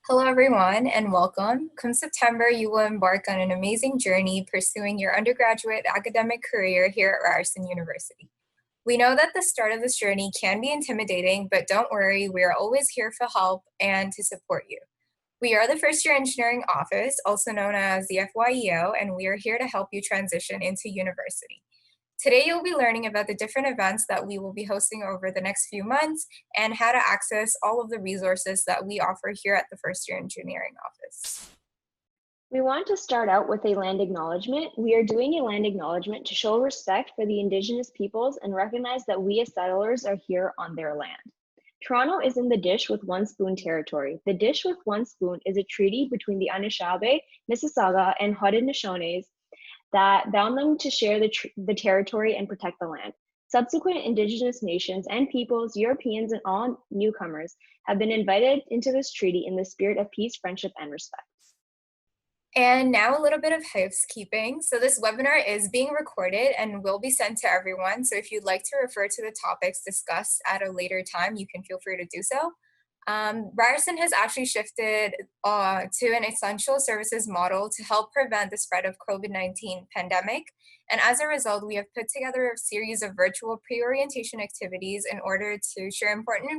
Hello, everyone, and welcome. Come September, you will embark on an amazing journey pursuing your undergraduate academic career here at Ryerson University. We know that the start of this journey can be intimidating, but don't worry, we are always here for help and to support you. We are the First Year Engineering Office, also known as the FYEO, and we are here to help you transition into university. Today, you'll be learning about the different events that we will be hosting over the next few months and how to access all of the resources that we offer here at the First Year Engineering Office. We want to start out with a land acknowledgement. We are doing a land acknowledgement to show respect for the Indigenous peoples and recognize that we as settlers are here on their land. Toronto is in the Dish with One Spoon territory. The Dish with One Spoon is a treaty between the Anishinaabe, Mississauga, and Haudenosaunee that bound them to share the territory and protect the land. Subsequent Indigenous nations and peoples, Europeans, and all newcomers have been invited into this treaty in the spirit of peace, friendship, and respect. And now a little bit of housekeeping. So this webinar is being recorded and will be sent to everyone. So if you'd like to refer to the topics discussed at a later time, you can feel free to do so. Ryerson has actually shifted to an essential services model to help prevent the spread of COVID-19 pandemic. And as a result, we have put together a series of virtual pre-orientation activities in order to share important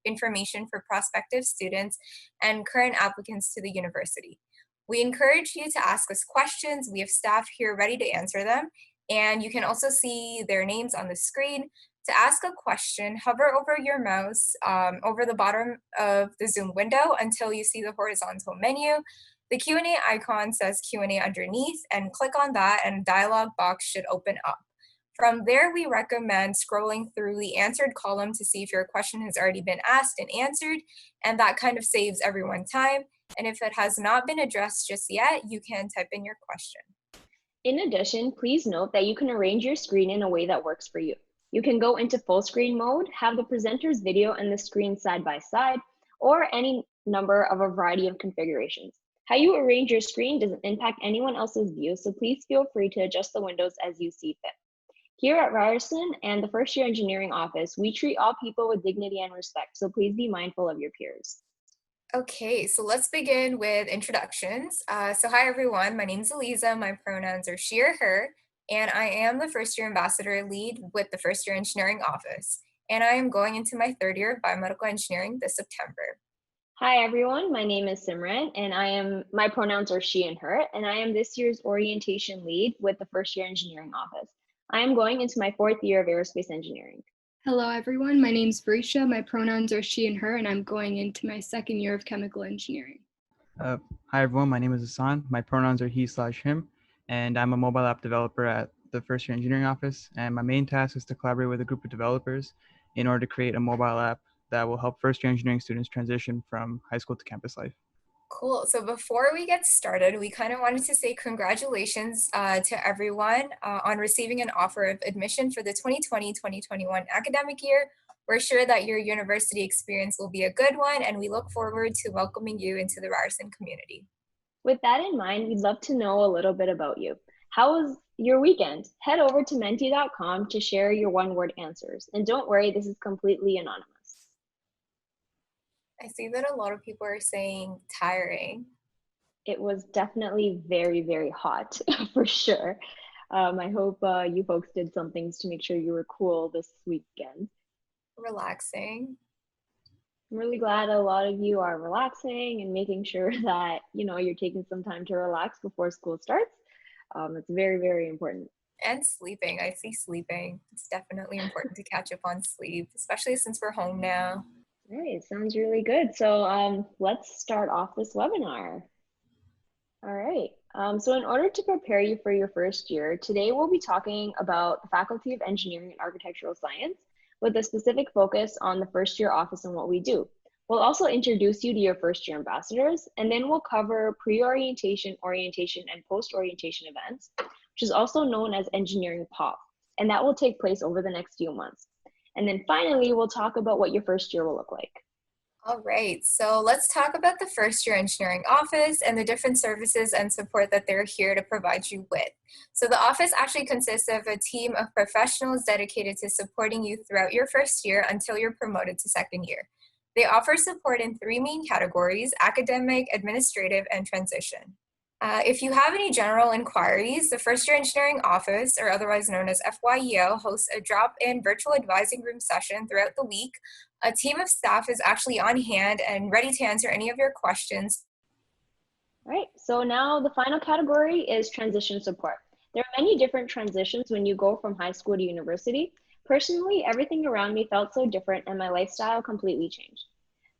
information for prospective students and current applicants to the university. We encourage you to ask us questions. We have staff here ready to answer them. And you can also see their names on the screen. To ask a question, hover over your mouse over the bottom of the Zoom window until you see the horizontal menu. The Q&A icon says Q&A underneath, and click on that and a dialog box should open up. From there, we recommend scrolling through the answered column to see if your question has already been asked and answered, and that kind of saves everyone time. And if it has not been addressed just yet, you can type in your question. In addition, please note that you can arrange your screen in a way that works for you. You can go into full screen mode, have the presenter's video and the screen side by side, or any number of a variety of configurations. How you arrange your screen doesn't impact anyone else's view, so please feel free to adjust the windows as you see fit. Here at Ryerson and the First Year Engineering Office, we treat all people with dignity and respect, so please be mindful of your peers. Okay, so let's begin with introductions. So hi everyone, my name is Aleeza, my pronouns are she or her, and I am the First Year Ambassador Lead with the First Year Engineering Office, and I am going into my third year of biomedical engineering this September. Hi everyone, my name is Simran, and my pronouns are she and her, and I am this year's orientation lead with the First Year Engineering Office. I am going into my fourth year of aerospace engineering. Hello everyone, my name is Varisha, my pronouns are she and her, and I'm going into my second year of chemical engineering. Hi everyone, my name is Hassaan, my pronouns are he/him, and I'm a mobile app developer at the First Year Engineering Office, and my main task is to collaborate with a group of developers in order to create a mobile app that will help first year engineering students transition from high school to campus life. Cool. So before we get started, we kind of wanted to say congratulations to everyone on receiving an offer of admission for the 2020-2021 academic year. We're sure that your university experience will be a good one, and we look forward to welcoming you into the Ryerson community. With that in mind, we'd love to know a little bit about you. How was your weekend? Head over to menti.com to share your one-word answers. And don't worry, this is completely anonymous. I see that a lot of people are saying tiring. It was definitely very, very hot for sure. I hope you folks did some things to make sure you were cool this weekend. Relaxing. I'm really glad a lot of you are relaxing and making sure that you're taking some time to relax before school starts. It's very, very important. And sleeping. I see sleeping. It's definitely important to catch up on sleep, especially since we're home now. All right, sounds really good. So let's start off this webinar. All right, so in order to prepare you for your first year, today we'll be talking about the Faculty of Engineering and Architectural Science with a specific focus on the first year office and what we do. We'll also introduce you to your first year ambassadors, and then we'll cover pre-orientation, orientation, and post-orientation events, which is also known as engineering pop, and that will take place over the next few months. And then finally, we'll talk about what your first year will look like. All right, so let's talk about the First Year Engineering Office and the different services and support that they're here to provide you with. So the office actually consists of a team of professionals dedicated to supporting you throughout your first year until you're promoted to second year. They offer support in 3 main categories: academic, administrative, and transition. If you have any general inquiries, the First Year Engineering Office, or otherwise known as FYEO, hosts a drop-in virtual advising room session throughout the week. A team of staff is actually on hand and ready to answer any of your questions. All right, so now the final category is transition support. There are many different transitions when you go from high school to university. Personally, everything around me felt so different and my lifestyle completely changed.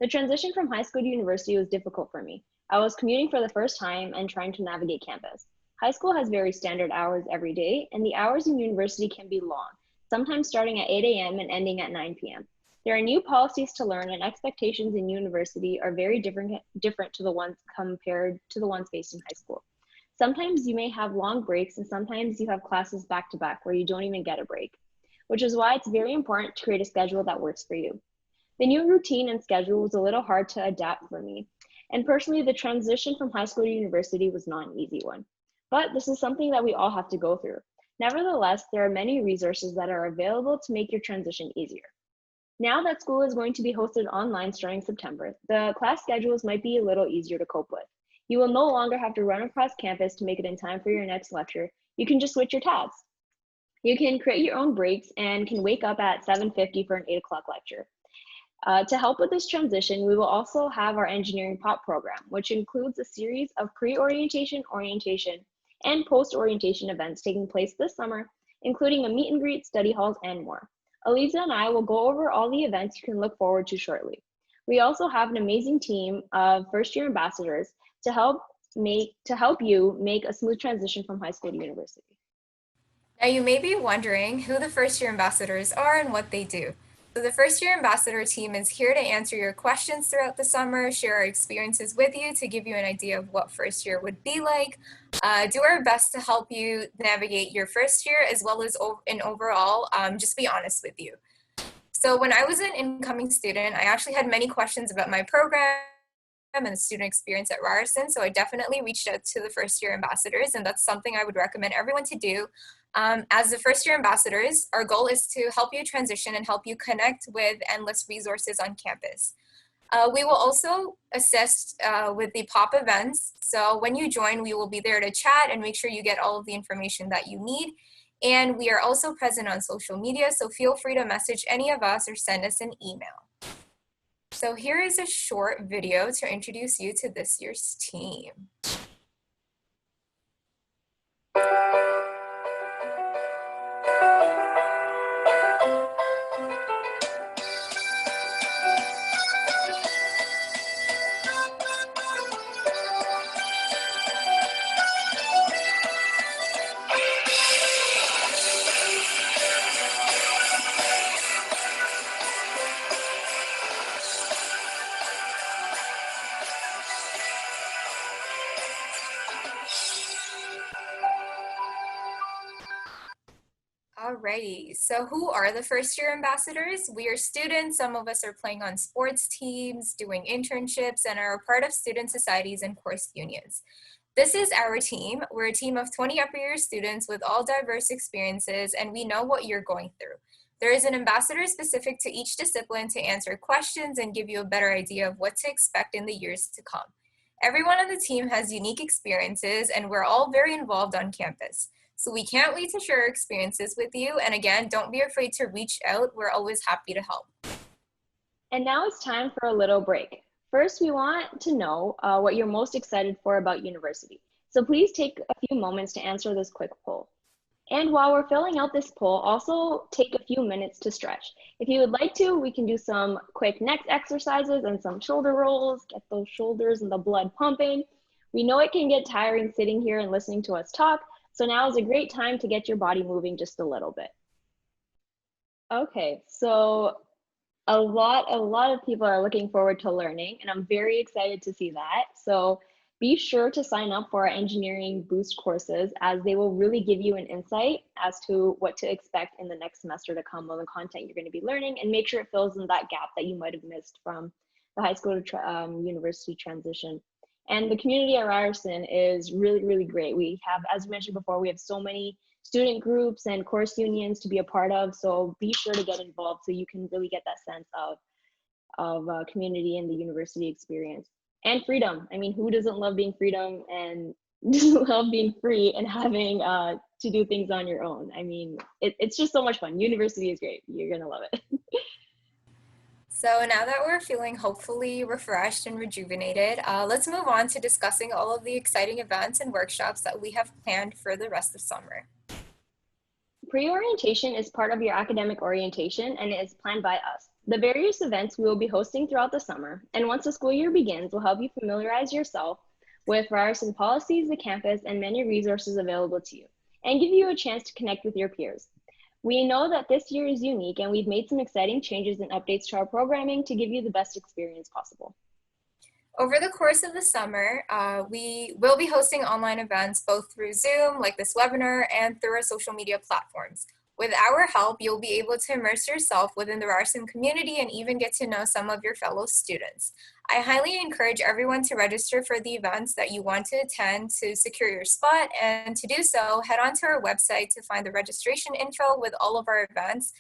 The transition from high school to university was difficult for me. I was commuting for the first time and trying to navigate campus. High school has very standard hours every day, and the hours in university can be long, sometimes starting at 8 a.m. and ending at 9 p.m. There are new policies to learn, and expectations in university are very different to the ones compared to the ones faced in high school. Sometimes you may have long breaks, and sometimes you have classes back to back where you don't even get a break, which is why it's very important to create a schedule that works for you. The new routine and schedule was a little hard to adapt for me. And personally, the transition from high school to university was not an easy one. But this is something that we all have to go through. Nevertheless, there are many resources that are available to make your transition easier. Now that school is going to be hosted online starting September, the class schedules might be a little easier to cope with. You will no longer have to run across campus to make it in time for your next lecture. You can just switch your tabs. You can create your own breaks and can wake up at 7:50 for an 8 o'clock lecture. To help with this transition, we will also have our engineering POP program, which includes a series of pre-orientation, orientation, and post-orientation events taking place this summer, including a meet and greet, study halls, and more. Aleeza and I will go over all the events you can look forward to shortly. We also have an amazing team of first-year ambassadors to help you make a smooth transition from high school to university. Now you may be wondering who the first-year ambassadors are and what they do. So the First Year Ambassador team is here to answer your questions throughout the summer, share our experiences with you to give you an idea of what first year would be like, do our best to help you navigate your first year as well as in overall, just be honest with you. So when I was an incoming student, I actually had many questions about my program and the student experience at Ryerson, so I definitely reached out to the First Year Ambassadors, and that's something I would recommend everyone to do. As the first year ambassadors, our goal is to help you transition and help you connect with endless resources on campus. We will also assist with the POP events. So when you join, we will be there to chat and make sure you get all of the information that you need. And we are also present on social media, so feel free to message any of us or send us an email. So here is a short video to introduce you to this year's team. Alrighty, so who are the first year ambassadors? We are students. Some of us are playing on sports teams, doing internships, and are a part of student societies and course unions. This is our team. We're a team of 20 upper year students with all diverse experiences, and we know what you're going through. There is an ambassador specific to each discipline to answer questions and give you a better idea of what to expect in the years to come. Everyone on the team has unique experiences, and we're all very involved on campus. So we can't wait to share our experiences with you. And again, don't be afraid to reach out. We're always happy to help. And now it's time for a little break. First, we want to know what you're most excited for about university. So please take a few moments to answer this quick poll. And while we're filling out this poll, also take a few minutes to stretch. If you would like to, we can do some quick neck exercises and some shoulder rolls, get those shoulders and the blood pumping. We know it can get tiring sitting here and listening to us talk, so now is a great time to get your body moving just a little bit. Okay, so a lot of people are looking forward to learning, and I'm very excited to see that. So be sure to sign up for our engineering boost courses, as they will really give you an insight as to what to expect in the next semester to come on the content you're going to be learning, and make sure it fills in that gap that you might have missed from the high school to university transition. And the community at Ryerson is really, really great. We have, as mentioned before, we have so many student groups and course unions to be a part of. So be sure to get involved so you can really get that sense of community and the university experience. And freedom. I mean, who doesn't love being freedom and love being free and having to do things on your own? I mean, it's just so much fun. University is great. You're gonna love it. So now that we're feeling hopefully refreshed and rejuvenated, let's move on to discussing all of the exciting events and workshops that we have planned for the rest of summer. Pre-orientation is part of your academic orientation and is planned by us. The various events we will be hosting throughout the summer, and once the school year begins, will help you familiarize yourself with Ryerson policies, the campus, and many resources available to you, and give you a chance to connect with your peers. We know that this year is unique, and we've made some exciting changes and updates to our programming to give you the best experience possible. Over the course of the summer, we will be hosting online events both through Zoom, like this webinar, and through our social media platforms. With our help, you'll be able to immerse yourself within the Ryerson community and even get to know some of your fellow students. I highly encourage everyone to register for the events that you want to attend to secure your spot, and to do so, head on to our website to find the registration info with all of our events,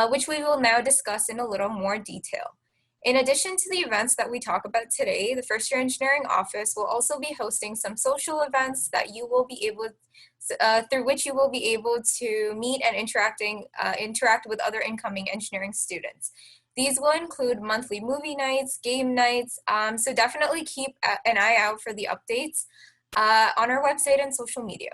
which we will now discuss in a little more detail. In addition to the events that we talk about today, the First Year Engineering Office will also be hosting some social events that you will be able, through which you will be able to meet and interact with other incoming engineering students. These will include monthly movie nights, game nights, so definitely keep an eye out for the updates on our website and social media.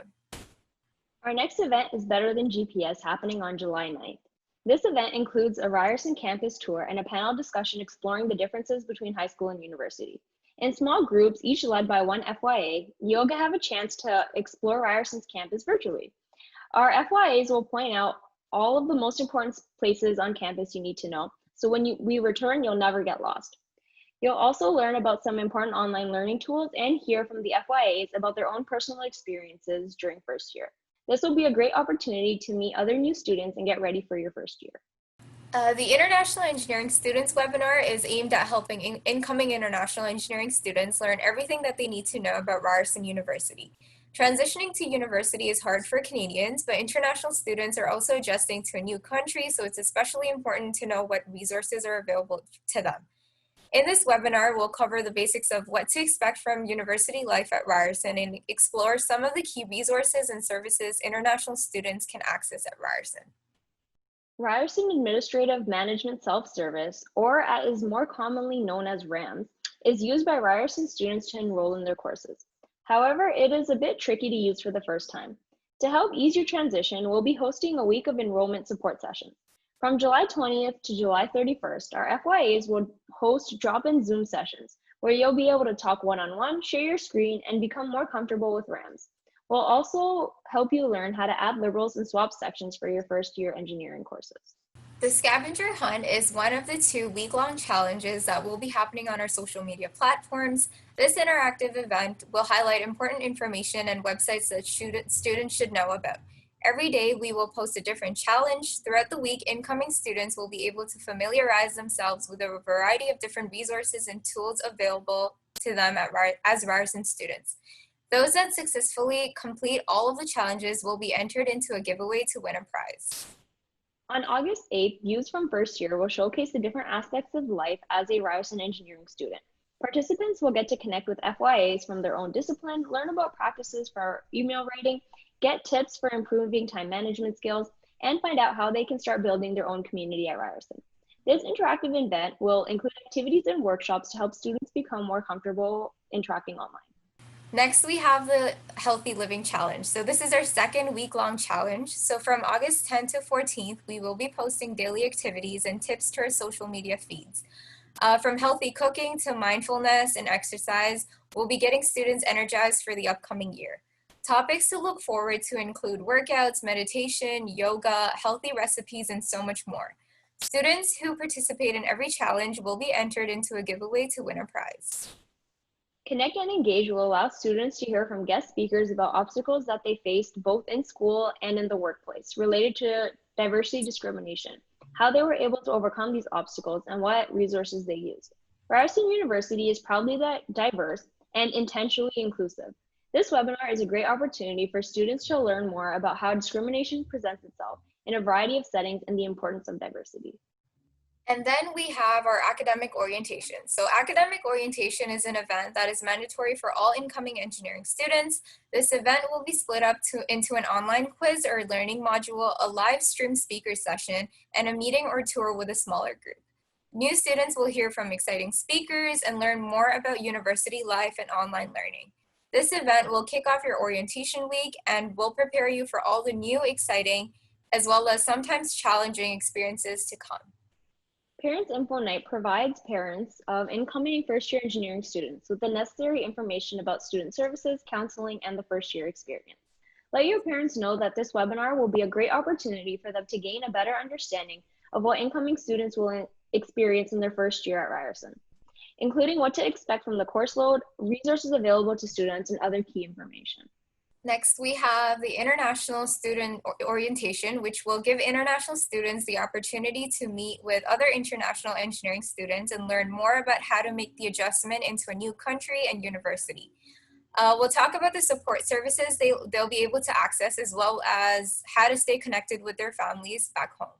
Our next event is Better Than GPS, happening on July 9th. This event includes a Ryerson campus tour and a panel discussion exploring the differences between high school and university. In small groups, each led by one FYA, you'll have a chance to explore Ryerson's campus virtually. Our FYAs will point out all of the most important places on campus you need to know, so when we return, you'll never get lost. You'll also learn about some important online learning tools and hear from the FYAs about their own personal experiences during first year. This will be a great opportunity to meet other new students and get ready for your first year. The International Engineering Students webinar is aimed at helping incoming international engineering students learn everything that they need to know about Ryerson University. Transitioning to university is hard for Canadians, but international students are also adjusting to a new country, so it's especially important to know what resources are available to them. In this webinar, we'll cover the basics of what to expect from university life at Ryerson and explore some of the key resources and services international students can access at Ryerson. Ryerson Administrative Management Self-Service, or as is more commonly known as RAMS, is used by Ryerson students to enroll in their courses. However, it is a bit tricky to use for the first time. To help ease your transition, we'll be hosting a week of enrollment support sessions. From July 20th to July 31st, our FYAs will host drop-in Zoom sessions where you'll be able to talk one-on-one, share your screen, and become more comfortable with RAMS. We'll also help you learn how to add liberals and swap sections for your first year engineering courses. The scavenger hunt is one of the 2 week-long challenges that will be happening on our social media platforms. This interactive event will highlight important information and websites that students should know about. Every day, we will post a different challenge. Throughout the week, incoming students will be able to familiarize themselves with a variety of different resources and tools available to them as Ryerson students. Those that successfully complete all of the challenges will be entered into a giveaway to win a prize. On August 8th, views from first year will showcase the different aspects of life as a Ryerson engineering student. Participants will get to connect with FYAs from their own discipline, learn about practices for email writing, get tips for improving time management skills, and find out how they can start building their own community at Ryerson. This interactive event will include activities and workshops to help students become more comfortable interacting online. Next, we have the Healthy Living Challenge. So this is our 2nd week-long challenge. So from August 10th to 14th, we will be posting daily activities and tips to our social media feeds. From healthy cooking to mindfulness and exercise, we'll be getting students energized for the upcoming year. Topics to look forward to include workouts, meditation, yoga, healthy recipes, and so much more. Students who participate in every challenge will be entered into a giveaway to win a prize. Connect and Engage will allow students to hear from guest speakers about obstacles that they faced both in school and in the workplace related to diversity discrimination, how they were able to overcome these obstacles, and what resources they used. Ryerson University is proudly diverse and intentionally inclusive. This webinar is a great opportunity for students to learn more about how discrimination presents itself in a variety of settings and the importance of diversity. And then we have our academic orientation. So academic orientation is an event that is mandatory for all incoming engineering students. This event will be split up into an online quiz or learning module, a live stream speaker session, and a meeting or tour with a smaller group. New students will hear from exciting speakers and learn more about university life and online learning. This event will kick off your orientation week and will prepare you for all the new, exciting, as well as sometimes challenging experiences to come. Parents Info Night provides parents of incoming first-year engineering students with the necessary information about student services, counseling, and the first-year experience. Let your parents know that this webinar will be a great opportunity for them to gain a better understanding of what incoming students will experience in their first year at Ryerson, including what to expect from the course load, resources available to students, and other key information. Next, we have the International Student Orientation, which will give international students the opportunity to meet with other international engineering students and learn more about how to make the adjustment into a new country and university. We'll talk about the support services they'll be able to access, as well as how to stay connected with their families back home.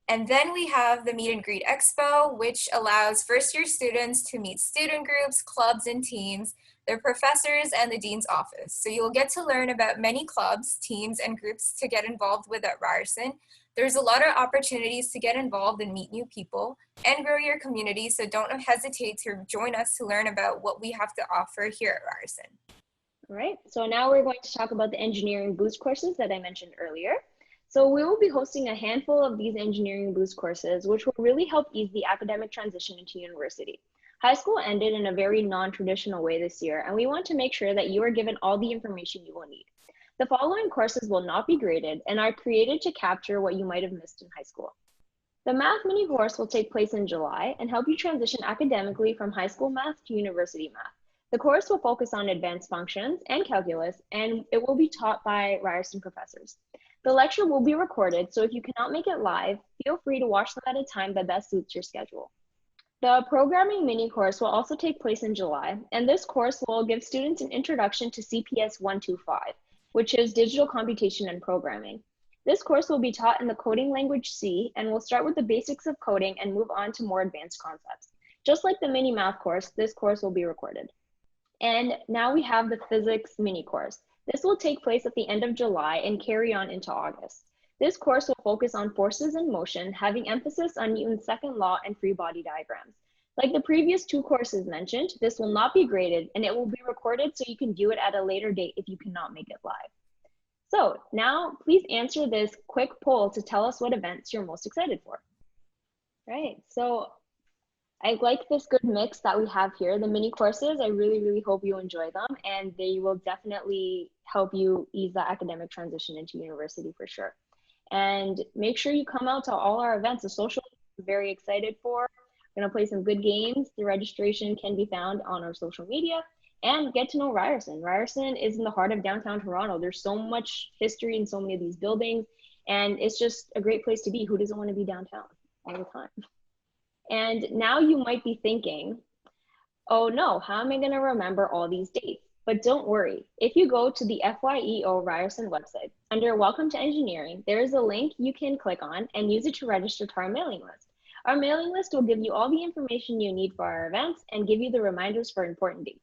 And then we have the Meet and Greet Expo, which allows first-year students to meet student groups, clubs, and teams, their professors, and the dean's office. So you'll get to learn about many clubs, teams, and groups to get involved with at Ryerson. There's a lot of opportunities to get involved and meet new people and grow your community, so don't hesitate to join us to learn about what we have to offer here at Ryerson. All right, so now we're going to talk about the engineering boost courses that I mentioned earlier. So we will be hosting a handful of these engineering boost courses, which will really help ease the academic transition into university. High school ended in a very non-traditional way this year, and we want to make sure that you are given all the information you will need. The following courses will not be graded and are created to capture what you might have missed in high school. The math mini course will take place in July and help you transition academically from high school math to university math. The course will focus on advanced functions and calculus, and it will be taught by Ryerson professors. The lecture will be recorded, so if you cannot make it live, feel free to watch them at a time that best suits your schedule. The programming mini course will also take place in July, and this course will give students an introduction to CPS 125, which is digital computation and programming. This course will be taught in the coding language C, and will start with the basics of coding and move on to more advanced concepts. Just like the mini math course, this course will be recorded. And now we have the physics mini course. This will take place at the end of July and carry on into August. This course will focus on forces in motion, having emphasis on Newton's second law and free body diagrams. Like the previous two courses mentioned, this will not be graded, and it will be recorded so you can view it at a later date if you cannot make it live. So now please answer this quick poll to tell us what events you're most excited for. Right, so I like this good mix that we have here. The mini courses, I really hope you enjoy them, and they will definitely help you ease the academic transition into university for sure. And make sure you come out to all our events. The social is very excited for. We're gonna play some good games. The registration can be found on our social media, and get to know Ryerson. Ryerson is in the heart of downtown Toronto. There's so much history in so many of these buildings, and it's just a great place to be. Who doesn't want to be downtown all the time? And now you might be thinking, oh no, how am I going to remember all these dates? But don't worry. If you go to the FYEO Ryerson website, under Welcome to Engineering, there is a link you can click on and use it to register to our mailing list. Our mailing list will give you all the information you need for our events and give you the reminders for important dates.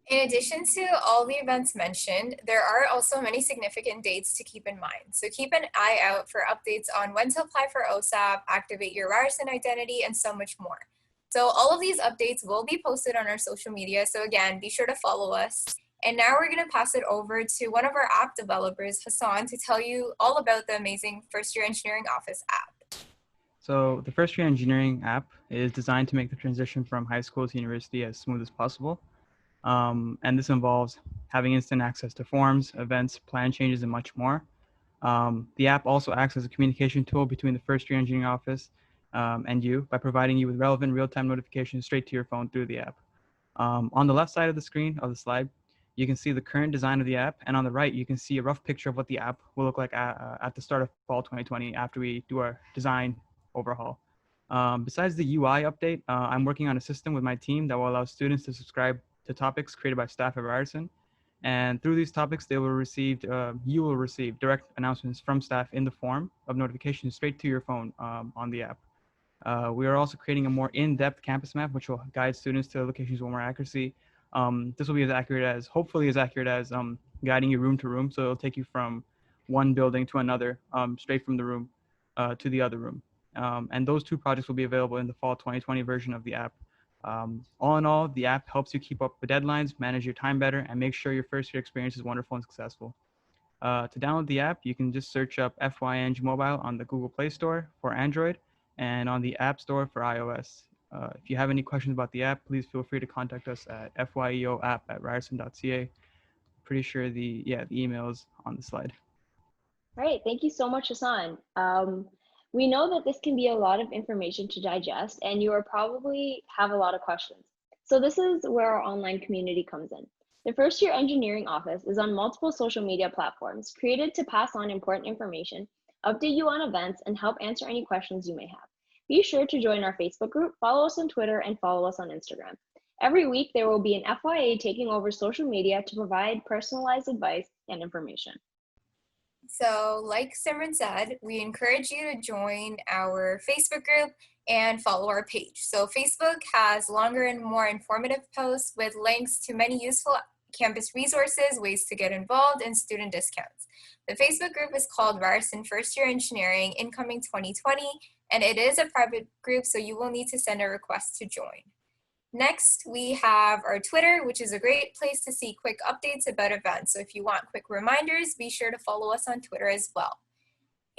In addition to all the events mentioned, there are also many significant dates to keep in mind. So keep an eye out for updates on when to apply for OSAP, activate your Ryerson identity, and so much more. So all of these updates will be posted on our social media. So again, be sure to follow us. And now we're gonna pass it over to one of our app developers, Hassaan, to tell you all about the amazing First Year Engineering Office app. So the First Year Engineering app is designed to make the transition from high school to university as smooth as possible. And this involves having instant access to forms, events, plan changes, and much more. The app also acts as a communication tool between the First Year Engineering Office and you by providing you with relevant real-time notifications straight to your phone through the app. On the left side of the screen of the slide, you can see the current design of the app, and on the right, you can see a rough picture of what the app will look like at the start of fall 2020 after we do our design overhaul. Besides the UI update, I'm working on a system with my team that will allow students to subscribe to topics created by staff at Ryerson. And through these topics, you will receive direct announcements from staff in the form of notifications straight to your phone on the app. We are also creating a more in-depth campus map, which will guide students to locations with more accuracy. This will be hopefully as accurate as guiding you room to room. So it'll take you from one building to another, straight from the room to the other room. And those two projects will be available in the fall 2020 version of the app. All in all, the app helps you keep up with deadlines, manage your time better, and make sure your first year experience is wonderful and successful. To download the app, you can just search up FYEO Mobile on the Google Play Store for Android and on the App Store for iOS. If you have any questions about the app, please feel free to contact us at fyeoapp@ryerson.ca. Pretty sure the email is on the slide. All right, thank you so much, Hassaan. We know that this can be a lot of information to digest, and you are probably have a lot of questions. So this is where our online community comes in. The First Year Engineering Office is on multiple social media platforms created to pass on important information, update you on events, and help answer any questions you may have. Be sure to join our Facebook group, follow us on Twitter, and follow us on Instagram. Every week, there will be an FYA taking over social media to provide personalized advice and information. So like Simran said, we encourage you to join our Facebook group and follow our page. So Facebook has longer and more informative posts with links to many useful campus resources, ways to get involved, and student discounts. The Facebook group is called Ryerson First Year Engineering Incoming 2020, and it is a private group, so you will need to send a request to join. Next, we have our Twitter, which is a great place to see quick updates about events. So if you want quick reminders, be sure to follow us on Twitter as well.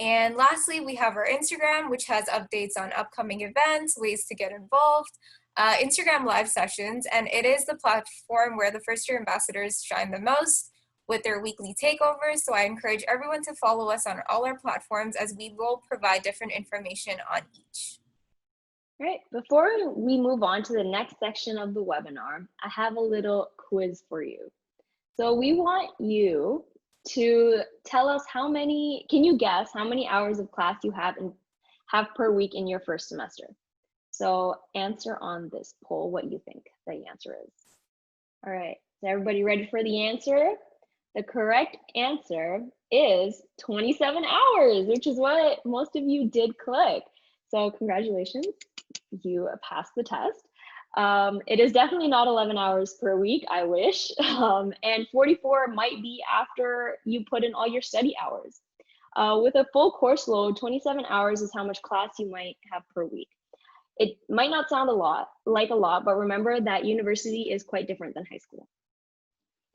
And lastly, we have our Instagram, which has updates on upcoming events, ways to get involved, Instagram live sessions, and it is the platform where the first year ambassadors shine the most with their weekly takeovers. So I encourage everyone to follow us on all our platforms as we will provide different information on each. All right, before we move on to the next section of the webinar, I have a little quiz for you. So we want you to tell us can you guess how many hours of class you have per week in your first semester? So answer on this poll what you think the answer is. All right, is everybody ready for the answer? The correct answer is 27 hours, which is what most of you did click. So congratulations, you passed the test. It is definitely not 11 hours per week, I wish. And 44 might be after you put in all your study hours. With a full course load, 27 hours is how much class you might have per week. It might not sound like a lot, but remember that university is quite different than high school.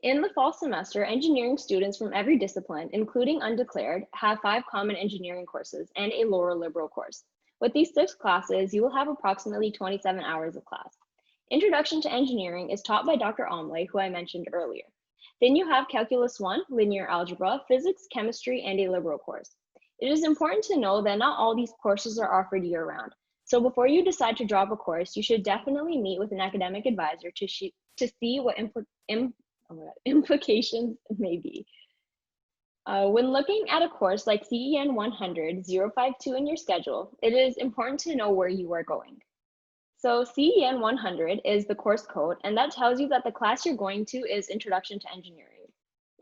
In the fall semester, engineering students from every discipline, including undeclared, have 5 common engineering courses and a lower liberal course. With these 6 classes, you will have approximately 27 hours of class. Introduction to Engineering is taught by Dr. Amle, who I mentioned earlier. Then you have Calculus 1, Linear Algebra, Physics, Chemistry, and a liberal course. It is important to know that not all these courses are offered year-round. So before you decide to drop a course, you should definitely meet with an academic advisor to see what implications may be. When looking at a course like CEN 100 052 in your schedule, it is important to know where you are going. So CEN 100 is the course code, and that tells you that the class you're going to is Introduction to Engineering.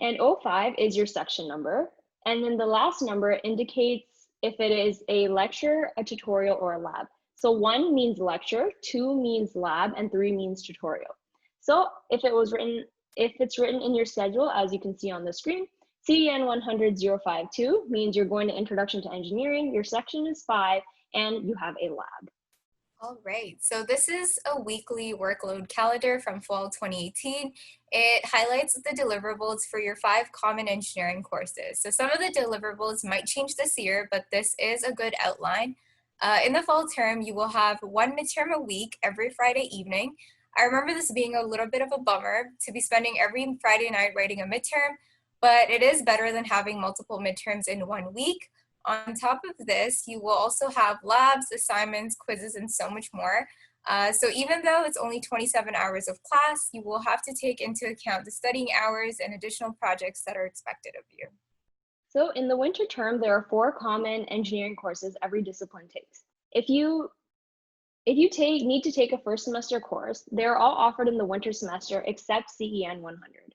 And 05 is your section number, and then the last number indicates if it is a lecture, a tutorial, or a lab. So 1 means lecture, 2 means lab, and 3 means tutorial. So if it's written in your schedule, as you can see on the screen, CEN 100 052 means you're going to Introduction to Engineering, your section is 5, and you have a lab. All right, so this is a weekly workload calendar from fall 2018. It highlights the deliverables for your 5 common engineering courses. So some of the deliverables might change this year, but this is a good outline. In the fall term, you will have 1 midterm a week every Friday evening. I remember this being a little bit of a bummer to be spending every Friday night writing a midterm, but it is better than having multiple midterms in 1 week. On top of this, you will also have labs, assignments, quizzes, and so much more. So even though it's only 27 hours of class, you will have to take into account the studying hours and additional projects that are expected of you. So in the winter term, there are 4 common engineering courses every discipline takes. If you need to take a first semester course, they're all offered in the winter semester except CEN 100.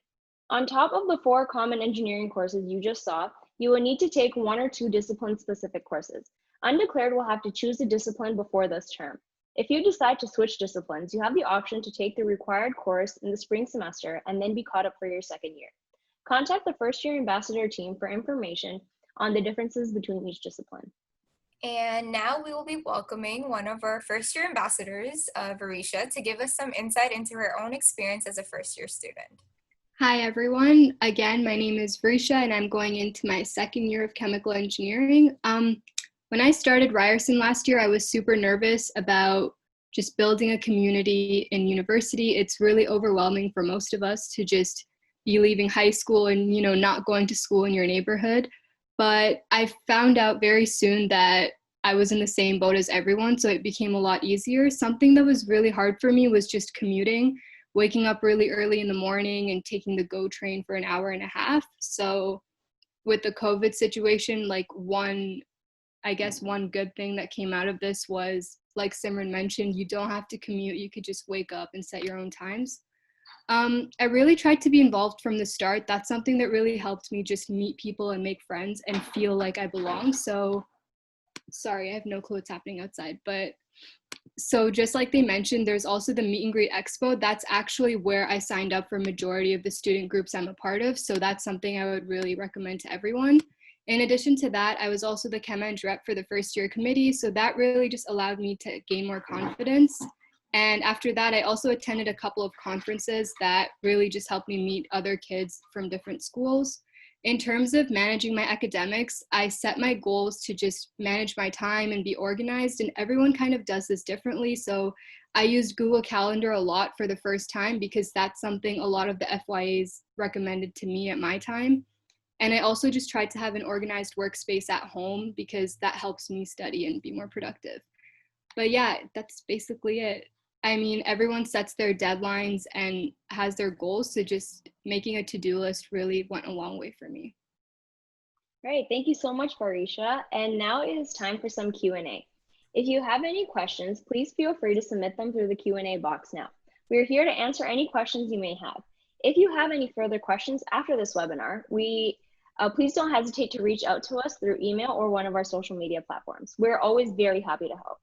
On top of the 4 common engineering courses you just saw, you will need to take 1 or 2 discipline-specific courses. Undeclared will have to choose a discipline before this term. If you decide to switch disciplines, you have the option to take the required course in the spring semester and then be caught up for your second year. Contact the first year ambassador team for information on the differences between each discipline. And now we will be welcoming one of our first year ambassadors, Varisha, to give us some insight into her own experience as a first year student. Hi everyone. Again, my name is Varisha and I'm going into my second year of chemical engineering. When I started Ryerson last year, I was super nervous about just building a community in university. It's really overwhelming for most of us to just be leaving high school and, not going to school in your neighborhood. But I found out very soon that I was in the same boat as everyone, so it became a lot easier. Something that was really hard for me was just commuting, waking up really early in the morning and taking the GO train for an hour and a half. So with the COVID situation, one good thing that came out of this was, like Simran mentioned, you don't have to commute. You could just wake up and set your own times. I really tried to be involved from the start. That's something that really helped me just meet people and make friends and feel like I belong. So, sorry, I have no clue what's happening outside. But so just like they mentioned, there's also the Meet and Greet Expo. That's actually where I signed up for majority of the student groups I'm a part of. So that's something I would really recommend to everyone. In addition to that, I was also the Chem Eng rep for the first year committee, so that really just allowed me to gain more confidence. And after that, I also attended a couple of conferences that really just helped me meet other kids from different schools. In terms of managing my academics, I set my goals to just manage my time and be organized, and everyone kind of does this differently. So I used Google Calendar a lot for the first time because that's something a lot of the FYAs recommended to me at my time. And I also just tried to have an organized workspace at home because that helps me study and be more productive. But yeah, that's basically it. I mean, everyone sets their deadlines and has their goals, so just making a to-do list really went a long way for me. Great, thank you so much, Varisha. And now it is time for some Q&A. If you have any questions, please feel free to submit them through the Q&A box now. We are here to answer any questions you may have. If you have any further questions after this webinar, please don't hesitate to reach out to us through email or one of our social media platforms. We're always very happy to help.